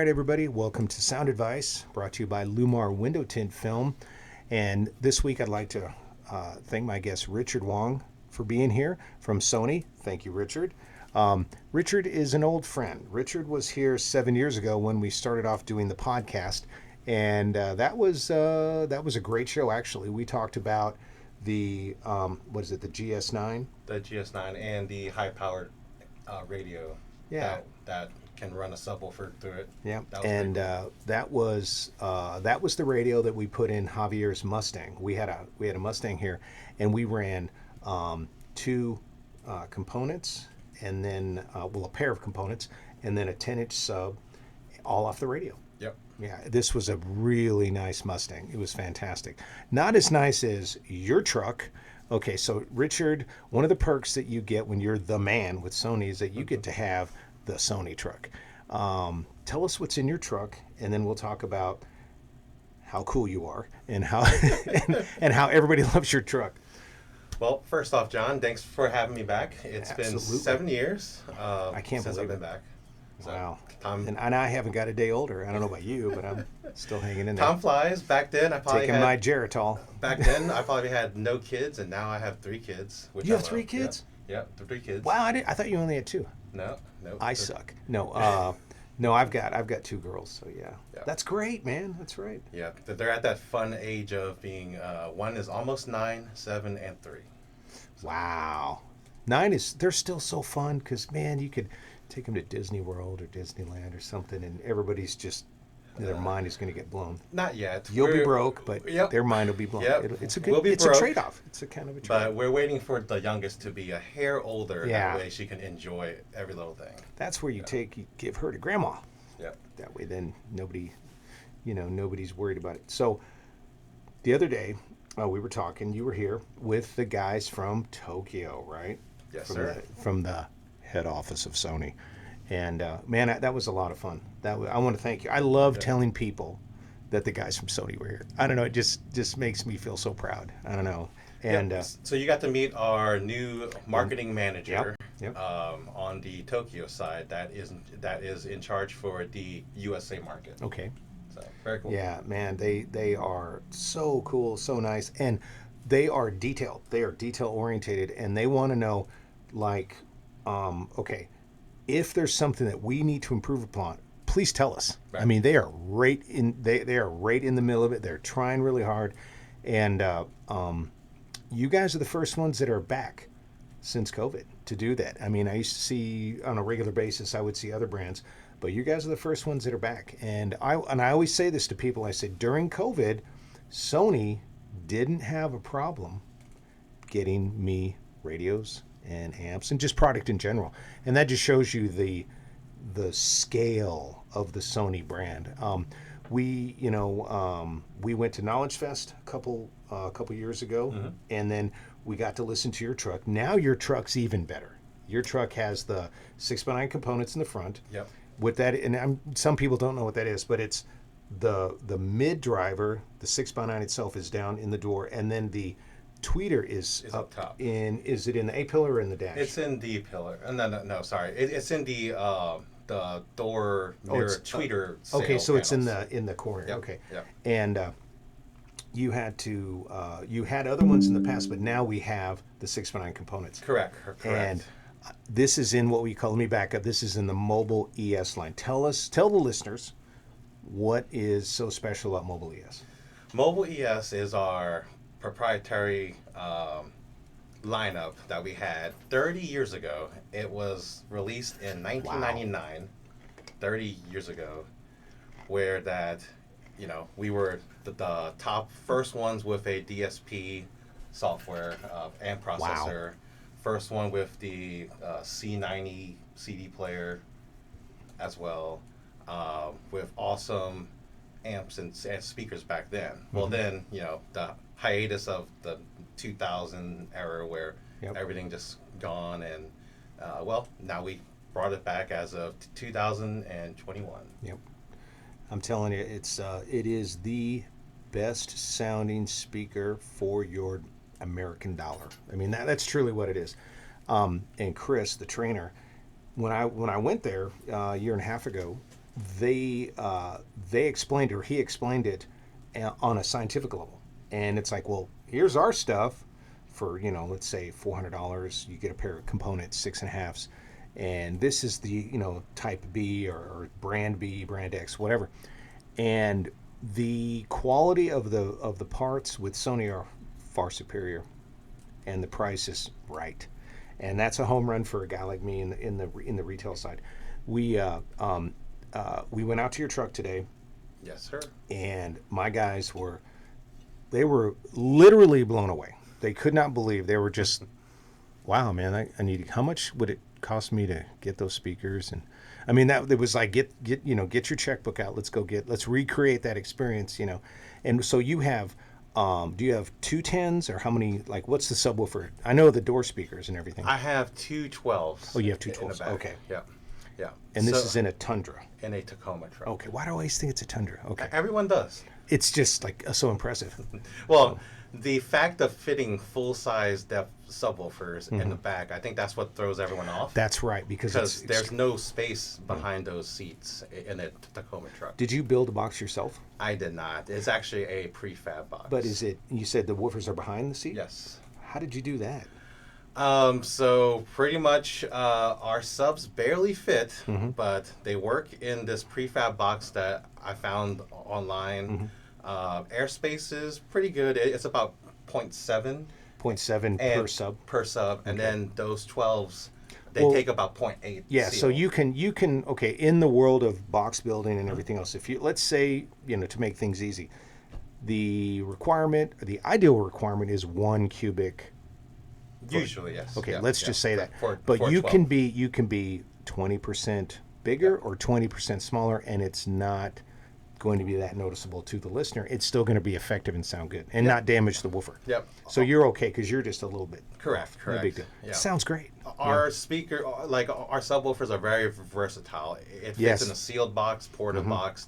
right, everybody, welcome to Sound Advice, brought to you by Llumar Window Tint Film. And this week I'd like to thank my guest Richard Wong for being here from Sony. Thank you, Richard. Richard is an old friend. Richard was here 7 years ago when we started off doing the podcast, and that was a great show. Actually, we talked about the the GS9, the GS9, and the high-powered radio. Yeah, that can run a subwoofer through it. Yeah, and cool. That was the radio that we put in Javier's Mustang. We had a Mustang here, and we ran two components, and then a pair of components, and then a 10-inch sub, all off the radio. Yep. Yeah, this was a really nice Mustang. It was fantastic. Not as nice as your truck. Okay, so Richard, one of the perks that you get when you're the man with Sony is that you get to have the Sony truck. Tell us what's in your truck, and then we'll talk about how cool you are and how and how everybody loves your truck. Well, first off, John, thanks for having me back. It's Absolutely. been 7 years I can't since believe I've been it. back. So, Wow. Time, And I haven't got a day older. I don't know about you, but I'm still hanging in there. time flies. Back then, I probably Taking my Geritol. Back then, I probably had no kids, and now I have 3 kids. Which You I have love. 3 kids? Yeah, 3 kids. Wow, I thought you only had 2. No. I suck. No, no, I've got 2 girls, so yeah. That's great, man. That's right. Yeah, they're at that fun age of being. One is almost 9, 7, and 3. Wow. 9 they're still so fun because, man, you could take them to Disney World or Disneyland or something, and everybody's just, their mind is going to get blown. Not yet. You'll be broke, but their mind will be blown. Yep. It's a good. We'll It's broke, a trade-off. It's a kind of a trade-off. But we're waiting for the youngest to be a hair older. Yeah. That way she can enjoy every little thing. That's where you give her to grandma. Yeah. That way, then nobody's worried about it. So, the other day, we were talking. You were here with the guys from Tokyo, right? Yes, from sir. From the head office of Sony, and man, that was a lot of fun. I want to thank you. I love telling people that the guys from Sony were here. I don't know. It just makes me feel so proud. I don't know. And so you got to meet our new marketing manager Yep. on the Tokyo side. That is in charge for the USA market. okay. So very cool. Yeah, man, they are so cool, so nice, and they are detailed. They are detail orientated, and they want to know, like, okay, if there's something that we need to improve upon, please tell us. Right. I mean, they are right in the middle of it. They're trying really hard, and you guys are the first ones that are back since COVID to do that. I mean, I used to see on a regular basis, I would see other brands, but you guys are the first ones that are back. And I always say this to people. I said, during COVID, Sony didn't have a problem getting me radios and amps and just product in general. And that just shows you the scale of the Sony brand. We went to Knowledge Fest a couple years ago, and then we got to listen to your truck. Now your truck's even better. Your truck has the 6x9 components in the front. Yep. With that, and some people don't know what that is, but it's the mid driver. The 6x9 itself is down in the door, and then the tweeter is up top. Is it in the A pillar or in the dash? It's in the pillar. No, sorry. It's in the door mirror tweeter. Okay, so panels. it's in the corner. Yep. Okay. Yep. And you had other ones in the past, but now we have the 6x9 components. Correct. And this is in what we call. Let me back up. This is in the Mobile ES line. Tell the listeners what is so special about Mobile ES. Mobile ES is our proprietary lineup that we had 30 years ago. It was released in 1999, 30 years ago, where we were the top first ones with a DSP software and processor. Wow. First one with the C90 CD player as well, with awesome amps and speakers back then. Mm-hmm. Well, then, the hiatus of the 2000 era where everything just gone, and now we brought it back as of 2021. Yep. I'm telling you, it is the best sounding speaker for your American dollar. I mean, that's truly what it is. And Chris, the trainer, when I went there a year and a half ago, they explained it, or he explained it on a scientific level, and it's like, well, here's our stuff for, let's say $400. You get a pair of components, 6.5s, and this is the, type B, or brand B, brand X, whatever, and the quality of the parts with Sony are far superior, and the price is right, and that's a home run for a guy like me in the retail side. We went out to your truck today, Yes, sir. and my guys they were literally blown away. They could not believe. They were just, wow, man, I need, how much would it cost me to get those speakers? And I mean, that it was like, get your checkbook out. Let's recreate that experience, And so you have, do you have 210s, or how many, like, what's the subwoofer? I know the door speakers and everything. I have two 12s. Oh, you have in the 212s. back. Okay. Yeah. Yeah. And this is in a Tundra. in a Tacoma truck. Okay. Why do I always think it's a Tundra? Okay. Everyone does. It's just like so impressive. Well, the fact of fitting full-size depth subwoofers in the back, I think that's what throws everyone off. That's right, because There's no space behind those seats in a Tacoma truck. Did you build a box yourself? I did not. It's actually a prefab box. But you said the woofers are behind the seat? Yes. How did you do that? So pretty much our subs barely fit, but they work in this prefab box that I found online. Airspace is pretty good. It's about 0.7. 0.7 per sub. Per sub, and then those 12s, they Well, take about 0.8. Yeah, so you can okay, in the world of box building and everything else, if you, let's say, to make things easy, the ideal requirement is 1 cubic. Usually, yes. Okay, Yeah, let's yeah. just say that. For But you 12. can be 20% bigger or 20% smaller, and it's not going to be that noticeable to the listener. It's still going to be effective and sound good, and not damage the woofer. Yep. So you're okay because you're just a little bit Correct. off. Correct. No big deal. Yeah. Sounds great. Our speaker, like our subwoofers, are very versatile. It fits Yes. in a sealed box, ported box.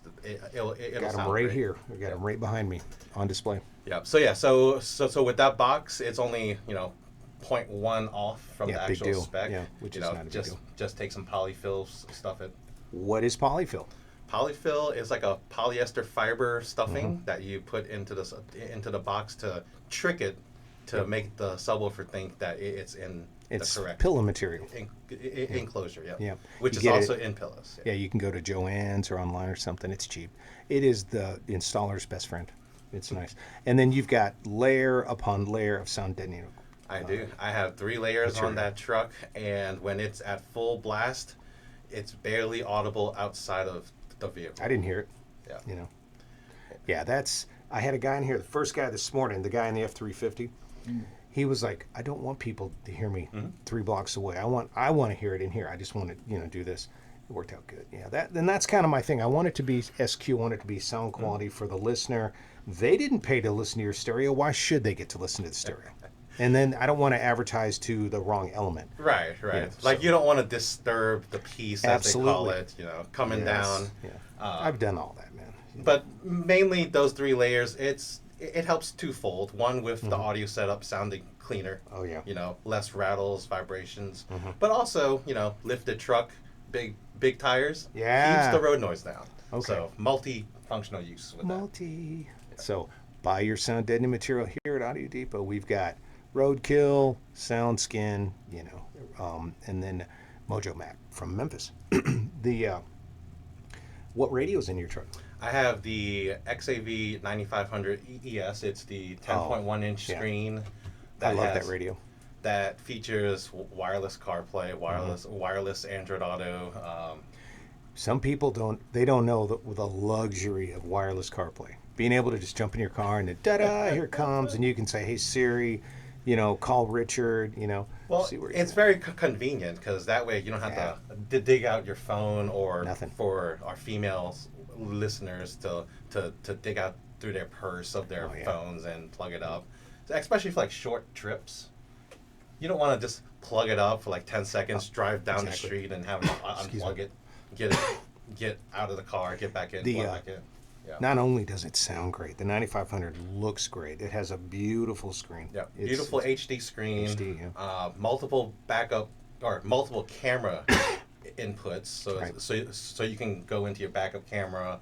It'll Got them sound right great. here. We got them right behind me on display. Yeah. So with that box, it's only 0.1 off from the Yeah, big actual deal. spec. Yeah, which is not a big deal. Just take some polyfill, stuff it. What is polyfill? Polyfill is like a polyester fiber stuffing that you put into the box to trick it to make the subwoofer think that it's in It's the correct pillow material. enclosure. Yeah. Yeah. Which You is get also it- in pillows. Yeah, you can go to Joann's or online or something. It's cheap. It is the installer's best friend. It's nice. And then you've got layer upon layer of sound deadening. I do. I have 3 layers on that truck, and when it's at full blast, it's barely audible outside of the vehicle. I didn't hear it. Yeah. Yeah, I had a guy in here, the first guy this morning, the guy in the F-350. He was like, I don't want people to hear me 3 blocks away. I want to hear it in here. I just want to do this. It worked out good. Yeah, that's kind of my thing. I want it to be SQ, I want it to be sound quality for the listener. They didn't pay to listen to your stereo. Why should they get to listen to the stereo? And then I don't want to advertise to the wrong element. Right. You don't want to disturb the piece, as they call it, coming down. Yeah. I've done all that, man. But mainly those 3 layers, it helps twofold. One, with the audio setup sounding cleaner. Oh, yeah. Less rattles, vibrations. But also, lifted truck, big tires. Yeah. Keeps the road noise down. Okay. So multi-functional use with that. So buy your sound deadening material here at Audio Depot. We've got Roadkill, SoundSkin, and then Mojo Mac from Memphis. What radio's in your truck? I have the XAV 9500 ES. It's the 10.1 inch screen. I love that radio. That features wireless CarPlay, wireless Android Auto. Some people don't know the luxury of wireless CarPlay. Being able to just jump in your car and da-da, here it comes, and you can say, hey Siri, call Richard, Well, see where it's very convenient because that way you don't have to dig out your phone, or Nothing. for our female listeners to dig out through their purse of their phones and plug it up. Especially for like short trips. You don't want to just plug it up for like 10 seconds, drive down the street and have it unplug it, get out of the car, get back in, plug back in. Yeah. Not only does it sound great, the 9500 looks great. It has a beautiful screen. Yeah, beautiful HD screen. HD, multiple backup or multiple camera inputs, so Right. so you can go into your backup camera,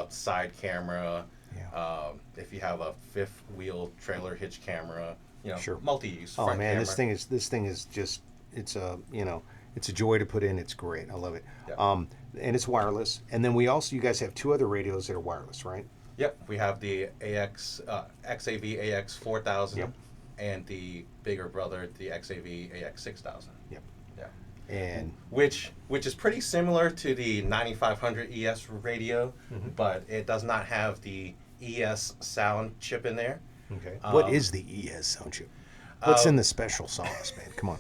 side camera, Yeah. if you have a fifth wheel trailer hitch camera, Sure. multi-use Oh front man, camera. this thing is just it's a it's a joy to put in. It's great. I love it. Yeah. And it's wireless. And then we also you guys have two other radios that are wireless, right? Yep, we have the XAV AX 4000, Yep. and the bigger brother, the XAV AX 6000. Yep. Yeah, And which is pretty similar to the 9500 ES radio, but it does not have the ES sound chip in there. okay, what Um, is the ES sound chip? What's uh, in the special sauce, man? Come on.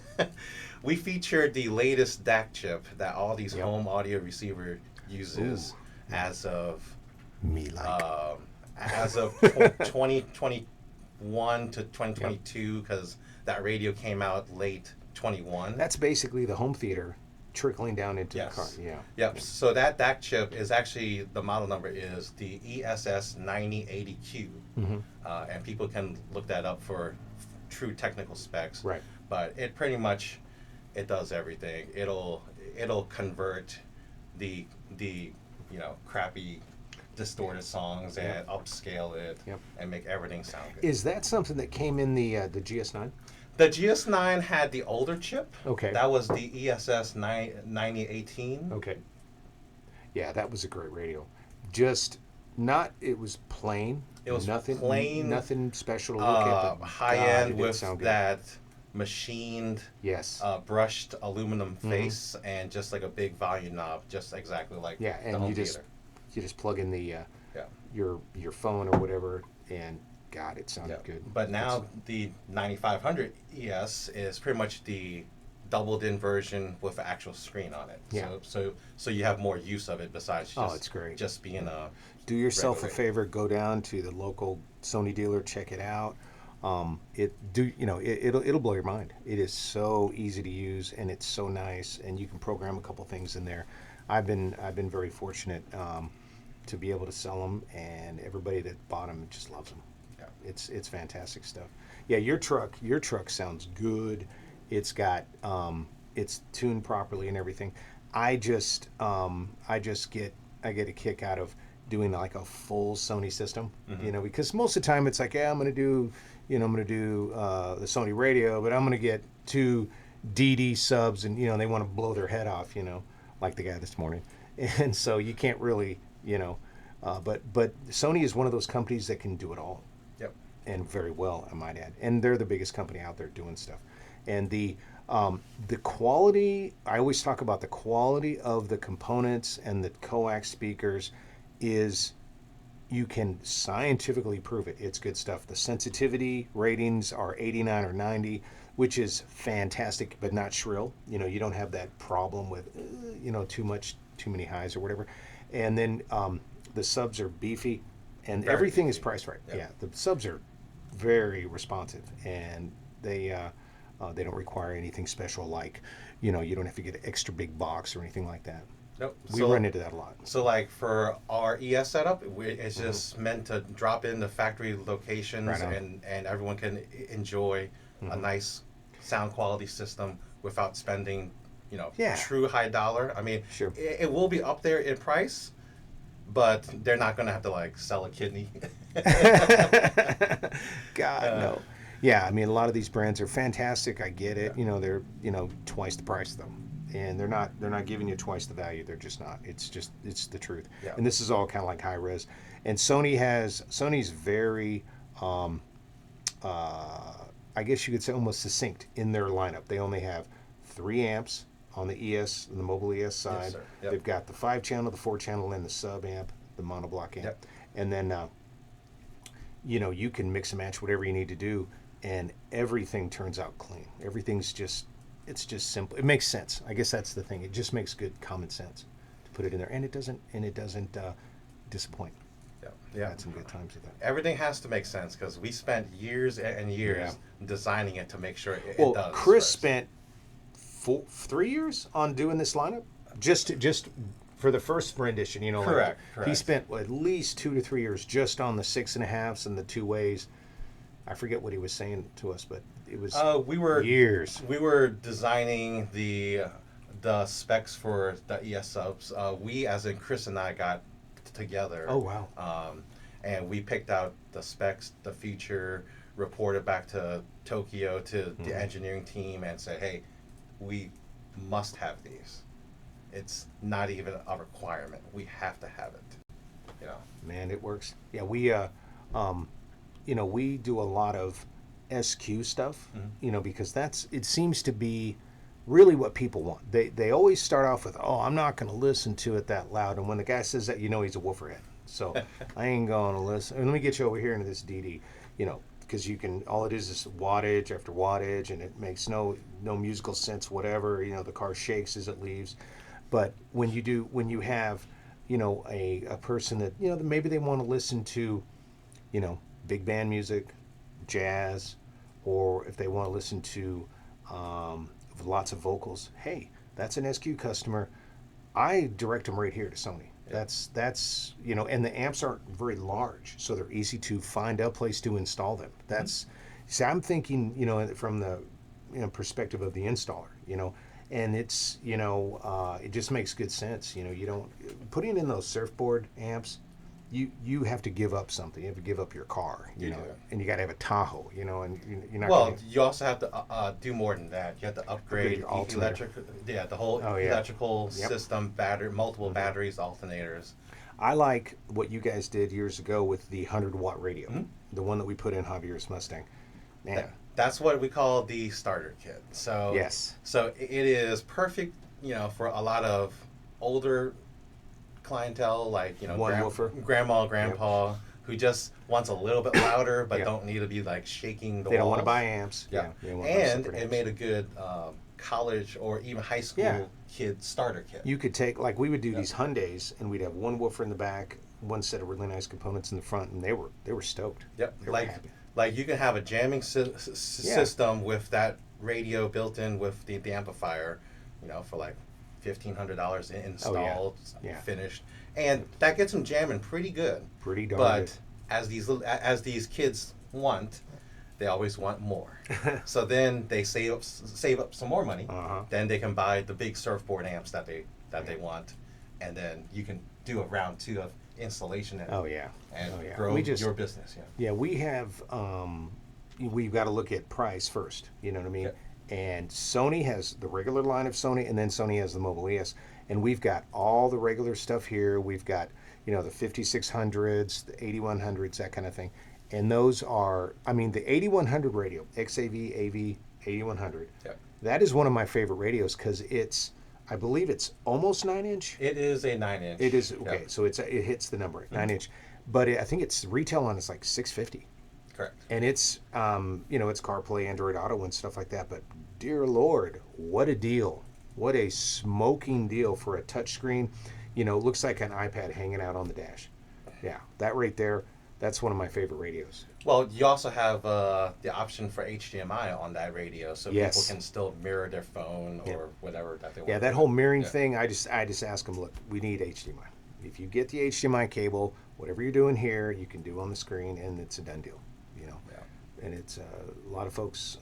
We featured the latest DAC chip that all these Yep. home audio receiver uses Ooh. as of Me like. um, as of 2021 to 2022, because that radio came out late 21. That's basically the home theater trickling down into Yes. the car. Yeah. Yep. So that DAC chip is actually, the model number is the ESS 9080Q, and people can look that up for true technical specs. Right. But it pretty much, it does everything. It'll convert the crappy distorted songs and Yep. upscale it Yep. and make everything sound good. Is that something that came in the GS9? The GS9 had the older chip. Okay. That was the ESS 9018. Okay. Yeah, that was a great radio. Just not. It was plain. It was nothing. plain, Nothing special to look at. But high God, end it did with sound good. that machined, Yes. brushed aluminum face and just like a big volume knob, just exactly like Yeah, the and home you just theater. you just plug in the Yeah. your phone or whatever, and God, it sounded Yeah. good. But now the 9500 ES is pretty much the doubled in version with an actual screen on it. Yeah. So you have more use of it besides just, It's great. just being a Do yourself a regular. favor. Go down to the local Sony dealer. Check it out. It'll blow your mind. It is so easy to use and it's so nice, and you can program a couple things in there. I've been very fortunate to be able to sell them, and everybody that bought them just loves them. Yeah. It's fantastic stuff. Yeah, your truck sounds good. It's got it's tuned properly and everything. I just get a kick out of doing like a full Sony system, because most of the time it's like, yeah, I'm gonna do the Sony radio, but I'm gonna get two DD subs, and they want to blow their head off, like the guy this morning, and so you can't really, but Sony is one of those companies that can do it all, Yep. and very well, I might add, and they're the biggest company out there doing stuff, and the quality. I always talk about the quality of the components and the coax speakers is. You can scientifically prove it. It's good stuff. The sensitivity ratings are 89 or 90, which is fantastic, but not shrill. You don't have that problem with, too many highs or whatever. And then the subs are beefy, and Very everything is beefy. priced right. Yep. Yeah, the subs are very responsive, and they don't require anything special like, you don't have to get an extra big box or anything like that. Nope. We run into that a lot. So like for our ES setup, it's just meant to drop in the factory locations, Right on. and everyone can enjoy a nice sound quality system without spending, Yeah. true high dollar. I mean, Sure. it will be up there in price, but they're not going to have to like sell a kidney. God, no. Yeah, I mean, a lot of these brands are fantastic. I get it. They're twice the price though, and they're not giving you twice the value. They're just not. It's the truth. Yeah. And this is all kind of like high res. And Sony's very, I guess you could say almost succinct in their lineup. They only have 3 amps on the ES, the mobile ES side. sir. Yep. They've got the 5-channel, the 4-channel, and the sub amp, the monoblock amp. Yep. And then you can mix and match whatever you need to do, and everything turns out clean. Everything's just simple. It makes sense. I guess that's the thing. It just makes good common sense to put it in there, and it doesn't disappoint. Yeah. Had some good times with that. Everything has to make sense because we spent years and years designing it to make sure it Well, does. Chris first. spent 3 years on doing this lineup, just for the first rendition. Correct. He spent at least 2 to 3 years just on the 6.5s and the 2 ways. I forget what he was saying to us, but it was we were years. We were designing the the specs for the ES subs, we, as in Chris and I, got together. Oh wow. And we picked out the specs, the feature, reported back to Tokyo to the engineering team, and said, "Hey, we must have these. It's not even a requirement. We have to have it." You know. Man, it works. Yeah, um, we do a lot of SQ stuff, because it seems to be really what people want. They always start off with, "Oh, I'm not going to listen to it that loud," and when the guy says that, he's a wooferhead. So I ain't going to listen. And let me get you over here into this DD, because you can. All it is wattage after wattage, and it makes no musical sense. Whatever, the car shakes as it leaves. But when you have, a person that maybe they want to listen to, big band music, jazz, or if they want to listen to lots of vocals, hey, that's an SQ customer. I direct them right here to Sony. That's and the amps aren't very large, so they're easy to find a place to install them. See, I'm thinking, from the perspective of the installer, and it's it just makes good sense. You don't putting in those surfboard amps. You have to give up something. You have to give up your car, and you got to have a Tahoe, and you're not. Well, you also have to do more than that. You have to upgrade your alternator. the whole electrical system, multiple batteries, alternators. I like what you guys did years ago with the 100-watt radio, the one that we put in Javier's Mustang. Man, That's what we call the starter kit. So yes, so it is perfect, for a lot of older clientele, like grandma, grandpa, who just wants a little bit louder, but don't need to be like shaking the They don't walls. want to buy amps. Yeah, and it made a good college or even high school kid starter kit. You could take, like, we would do these Hyundais, and we'd have one woofer in the back, one set of really nice components in the front, and they were stoked. Yep, They were happy. like you can have a jamming system with that radio built in with the amplifier, for like $1,500 installed, finished, and that gets them jamming pretty good. Pretty darn but good. As these kids want, they always want more. So then they save up some more money. Then they can buy the big surfboard amps that they want, and then you can do a round 2 of installation and grow your business. Yeah, we have. We've got to look at price first. You know what I mean? Yep. And Sony has the regular line of Sony, and then Sony has the mobile ES. And we've got all the regular stuff here. We've got, the 5600s, the 8100s, that kind of thing. And those are, the 8100 radio, XAV, AV, 8100. Yep. That is one of my favorite radios because I believe it's almost 9-inch. It is a 9-inch. It is, okay, so it hits the number, 9-inch. But I think it's retail on it's like $650. Correct. And it's, it's CarPlay, Android Auto, and stuff like that. But dear Lord, what a deal! What a smoking deal for a touchscreen. Looks like an iPad hanging out on the dash. Yeah, that right there, that's one of my favorite radios. Well, you also have the option for HDMI on that radio, so people can still mirror their phone or whatever that they want. Yeah, that whole mirroring thing, I just ask them, look, we need HDMI. If you get the HDMI cable, whatever you're doing here, you can do on the screen, and it's a done deal. And it's a lot of folks.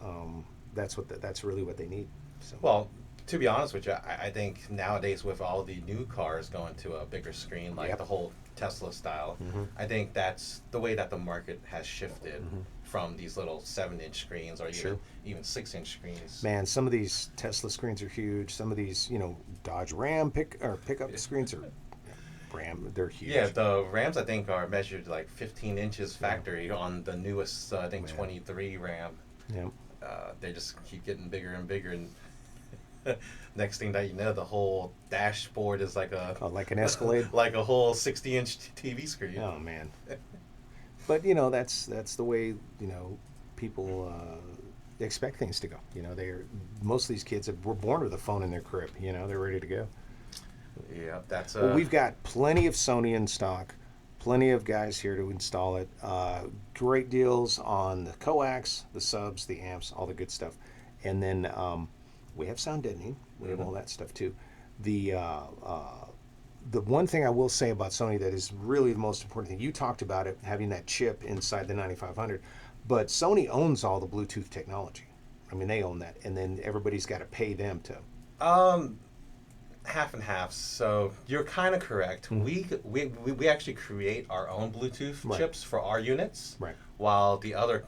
That's really what they need. So. Well, to be honest with you, I think nowadays with all the new cars going to a bigger screen, like the whole Tesla style, I think that's the way that the market has shifted from these little 7-inch screens or even 6-inch screens. Man, some of these Tesla screens are huge. Some of these, Dodge Ram pickup screens are. Ram, they're huge. Yeah, the Rams I think are measured like 15 inches factory on the newest 23 Ram. Yeah. They just keep getting bigger and bigger, and next thing that you know, the whole dashboard is like like an Escalade, like a whole 60-inch TV screen. Oh man! But that's the way people expect things to go. Most of these kids were born with a phone in their crib. They're ready to go. Yeah, that's. Well, we've got plenty of Sony in stock, plenty of guys here to install it. Great deals on the coax, the subs, the amps, all the good stuff, and then we have sound deadening. We have all that stuff too. The one thing I will say about Sony that is really the most important thing, you talked about it having that chip inside the 9500, but Sony owns all the Bluetooth technology. They own that, and then everybody's got to pay them to. half and half. So you're kind of correct. We actually create our own Bluetooth Right. chips for our units, Right. while the other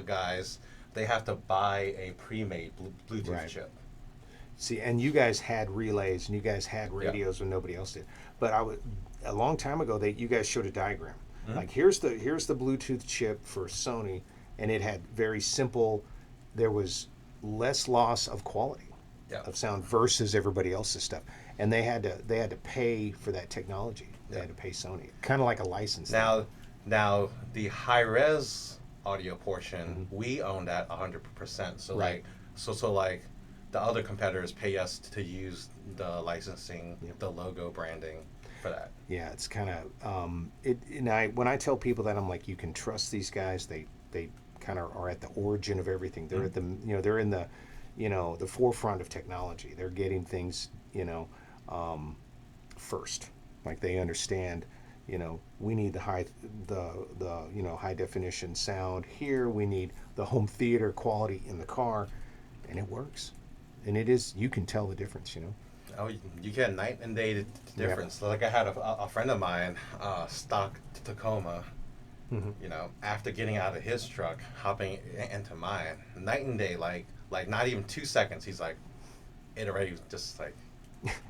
guys, they have to buy a pre-made Bluetooth Right. chip. See, and you guys had relays and you guys had Yeah. radios when nobody else did. But a long time ago, you guys showed a diagram. Mhm. Like here's the Bluetooth chip for Sony, and it had very simple. There was less loss of quality Yeah. of sound versus everybody else's stuff, and they had to pay for that technology. They Yeah. had to pay Sony, kind of like a license. Now, now the high res audio portion, we own that 100%. So Right. like the other competitors pay us to use the licensing, Yep. the logo branding for that. Yeah, it's kind of it. And when I tell people that, I'm like, you can trust these guys. They kind of are at the origin of everything. They're at the they're in the the forefront of technology. They're getting things first. Like they understand. We need the high definition sound here. We need the home theater quality in the car, and it works. And it is, you can tell the difference. Oh, you get night and day difference. Like I had a friend of mine, stock Tacoma. After getting out of his truck, hopping into mine, night and day. Like not even 2 seconds. He's like, it already just like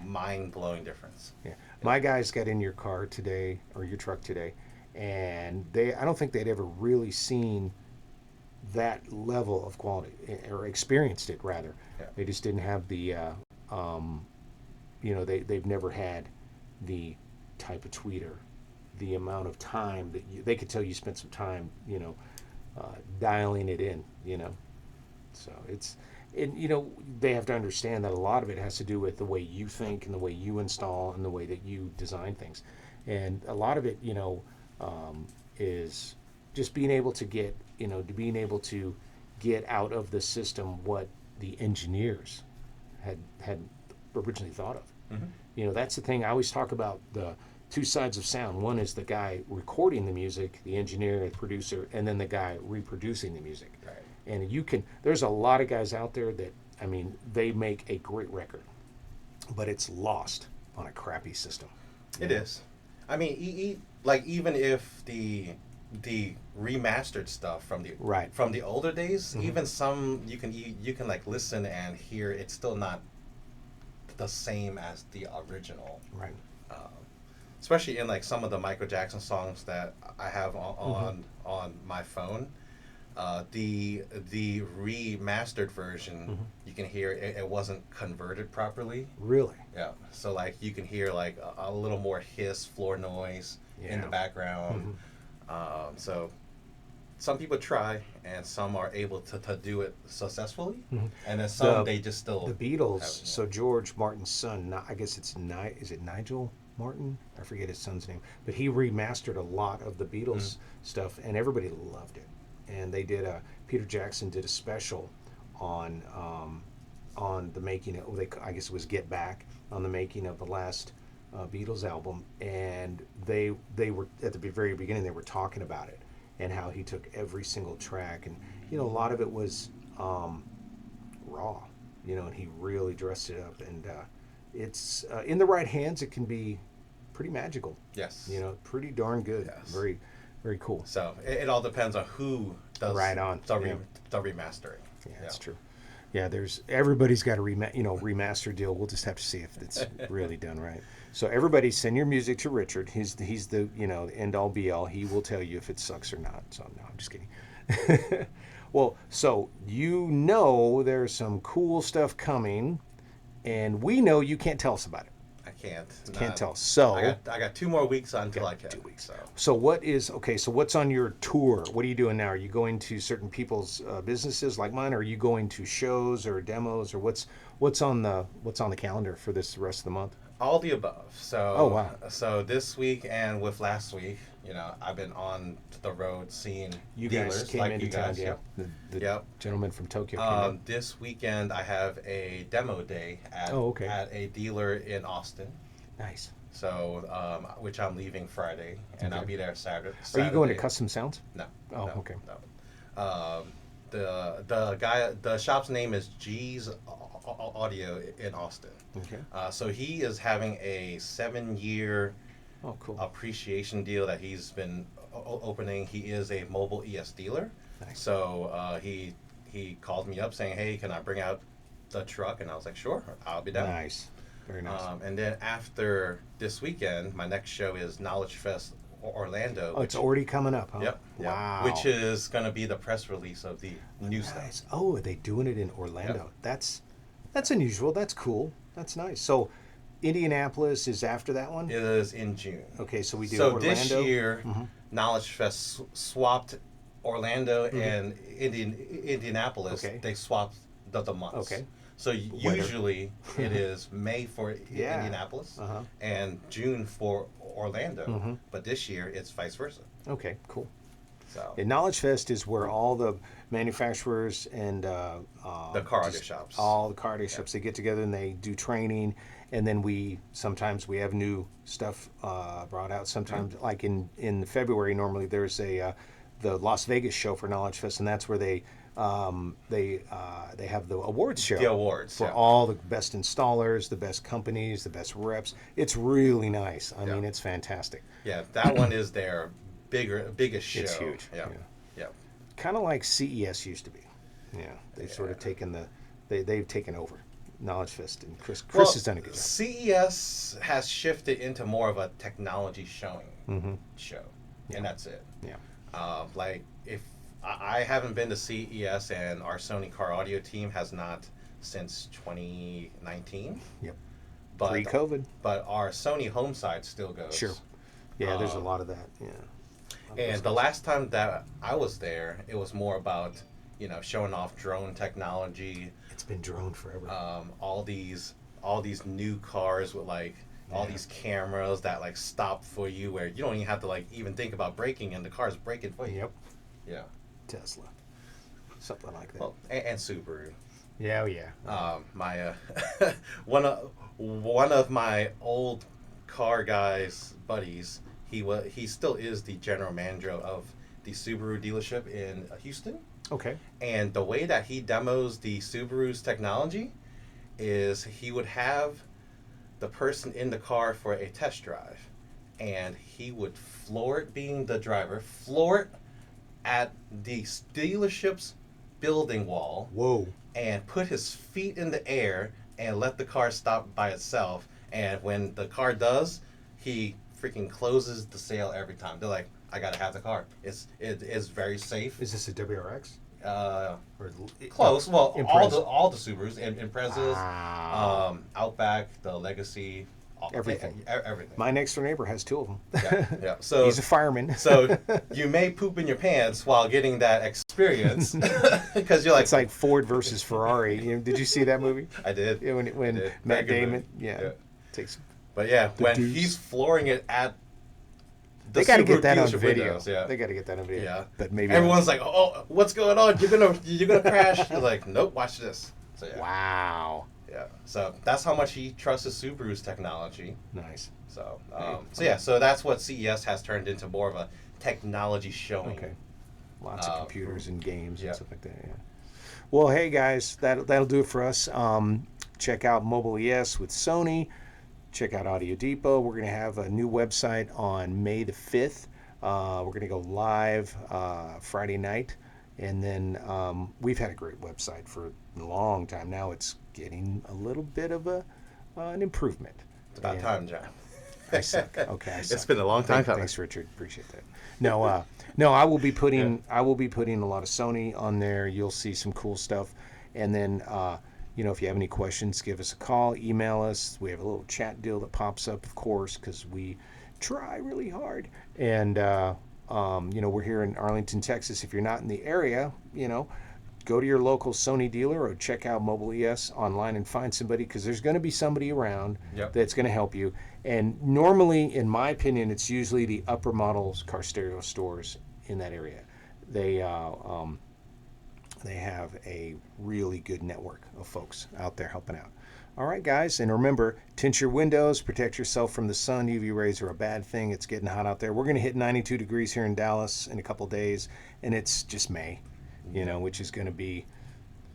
mind blowing difference. Yeah. My guys got in your car today or your truck today, and I don't think they'd ever really seen that level of quality or experienced it rather. Yeah. They just didn't have the they've never had the type of tweeter, the amount of time that they could tell you spent some time, dialing it in, So they have to understand that a lot of it has to do with the way you think and the way you install and the way that you design things. And a lot of it, is just being able to get out of the system what the engineers had originally thought of. That's the thing I always talk about, the two sides of sound. One is the guy recording the music, the engineer, the producer, and then the guy reproducing the music. Right. And there's a lot of guys out there that, they make a great record, but it's lost on a crappy system. It is. I mean, like even if the remastered stuff from the older days, even some you can like listen and hear it's still not the same as the original. Right. Especially in like some of the Michael Jackson songs that I have on my phone. The remastered version, you can hear it wasn't converted properly. Really? Yeah. So like you can hear like a little more hiss, floor noise in the background. So some people try, and some are able to do it successfully, and then some they just still. The Beatles. So George Martin's son, I guess it's is it Nigel Martin? I forget his son's name, but he remastered a lot of the Beatles stuff, and everybody loved it. And they did Peter Jackson did a special on the making of, I guess it was Get Back, on the making of the last Beatles album, and they were at the very beginning, they were talking about it and how he took every single track, and a lot of it was raw, and he really dressed it up, and it's in the right hands, it can be pretty magical. Yes. Pretty darn good. Yes. Very, very cool. So it all depends on who does the remastering. Yeah, that's true. Yeah, everybody's got a remaster deal. We'll just have to see if it's really done right. So everybody send your music to Richard. He's the end all be all. He will tell you if it sucks or not. So no, I'm just kidding. Well, so there's some cool stuff coming, and we know you can't tell us about it. I can't. Can't tell. So I got 2 more weeks until I can. 2 weeks. So So what's on your tour? What are you doing now? Are you going to certain people's businesses like mine? Or are you going to shows or demos, or what's on the calendar for this rest of the month? all the above. So Oh, wow. So this week and with last week, I've been on the road seeing You dealers guys came like into you town, guys. yeah. Yep. The Yep. gentleman from Tokyo came in. This weekend I have a demo day at Okay. at a dealer in Austin. Nice. So, which I'm leaving Friday, and I'll Okay. be there Saturday. Are you going to Custom Sounds? No. Oh, no, okay. No. The shop's name is G's Audio in Austin. Okay. So he is having a 7-year Oh, cool. appreciation deal that he's been opening. He is a mobile ES dealer. Nice. So he called me up saying, "Hey, can I bring out the truck?" And I was like, "Sure, I'll be down." Nice. Very nice. And then after this weekend, my next show is Knowledge Fest Orlando. Oh, it's already coming up, huh? Yep. Wow. Which is going to be the press release of the new nice. stuff. Oh, are they doing it in Orlando? Yep. That's unusual. That's cool. That's nice. So Indianapolis is after that one? It is in June. Okay, so we do So Orlando. this year, Knowledge Fest swapped Orlando and Indianapolis. Okay. They swapped the months. Okay. So usually it is May for Yeah. Indianapolis Uh-huh. and June for Orlando. But this year it's vice versa. Okay, cool. So And Knowledge Fest is where all the manufacturers and the car audio shops. all the car audio shops, they get together and they do training, and then sometimes we have new stuff brought out. Sometimes, like in February, normally there's the Las Vegas show for Knowledge Fest, and that's where they have the awards show. The awards, for yeah. all the best installers, the best companies, the best reps. It's really nice. I mean, it's fantastic. Yeah, that one is their biggest show. It's huge. Yeah. Yeah. Kind of like CES used to be. Yeah, they've sort of taken they've taken over Knowledge Fest, and Chris has done a good job. CES has shifted into more of a technology showing show, Yeah. and that's it. Yeah. Like if I haven't been to CES, and our Sony car audio team has not since 2019. Yep. But Pre-COVID. But our Sony home side still goes. Sure. Yeah, there's a lot of that. Yeah. And the last time that I was there, it was more about showing off drone technology. It's been drone forever. All these new cars with all these cameras that stop for you, where you don't even have to even think about braking, and the car's braking for you. Yep. Yeah. Tesla. Something like that. Well, and Subaru. Yeah, oh yeah. My one of my old car guys buddies, he still is the general manager of the Subaru dealership in Houston. Okay. And the way that he demos the Subaru's technology is he would have the person in the car for a test drive, and he would floor it, being the driver, floor it at the dealership's building wall. Whoa. And put his feet in the air and let the car stop by itself. And when the car does, he freaking closes the sale every time. They're like, "I gotta have the car. It is very safe." Is this a WRX? Or Or close. Well, Impreza. all the Subarus, Imprezas, Wow. Outback, the Legacy, Everything. everything. My next door neighbor has two of them. Yeah, yeah. So He's a fireman. so you may poop in your pants while getting that experience, because you're like, It's like Ford versus Ferrari. Did you see that movie? I did. Yeah, when I did. Matt Very good Damon, movie. yeah, takes. But yeah, when deuce. he's flooring it at the They got to Subaru get that on dealership video. windows, yeah. They got to get that on video. Yeah. But maybe Everyone's like, "Oh, what's going on? You're gonna crash." You're like, "Nope, watch this." So yeah. Wow. Yeah. So that's how much he trusts Subaru's technology. Nice. So so that's what CES has turned into, more of a technology showing. Okay. Lots of computers and games yeah. and stuff like that. Yeah. Well, hey guys, that'll do it for us. Check out Mobile ES with Sony. Check out Audio Depot. We're going to have a new website on May the 5th. We're going to go live Friday night. And then we've had a great website for a long time. Now it's getting a little bit of an improvement. It's about time, John. I suck. Okay, I suck. It's been a long time coming. Thanks, Richard. Appreciate that. No, I will be putting a lot of Sony on there. You'll see some cool stuff. And then if you have any questions, give us a call, email us. We have a little chat deal that pops up, of course, because we try really hard. And we're here in Arlington, Texas. If you're not in the area, go to your local Sony dealer or check out Mobile ES online and find somebody, because there's going to be somebody around that's going to help you. And normally, in my opinion, it's usually the upper models car stereo stores in that area. They have a really good network of folks out there helping out. All right, guys, and remember, tint your windows, protect yourself from the sun. UV rays are a bad thing. It's getting hot out there. We're going to hit 92 degrees here in Dallas in a couple days, and it's just May. which is going to be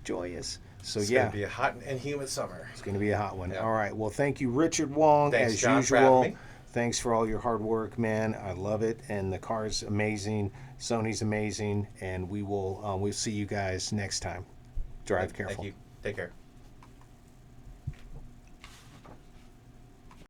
joyous. So It's yeah, gonna be a hot and humid summer. it's going to be a hot one. Yeah. All right. Well, thank you, Richard Wong, Thanks, as John, for having usual. me. Thanks for all your hard work, man. I love it, and the car's amazing. Sony's amazing, and we'll see you guys next time. Drive careful. Thank you. Take care.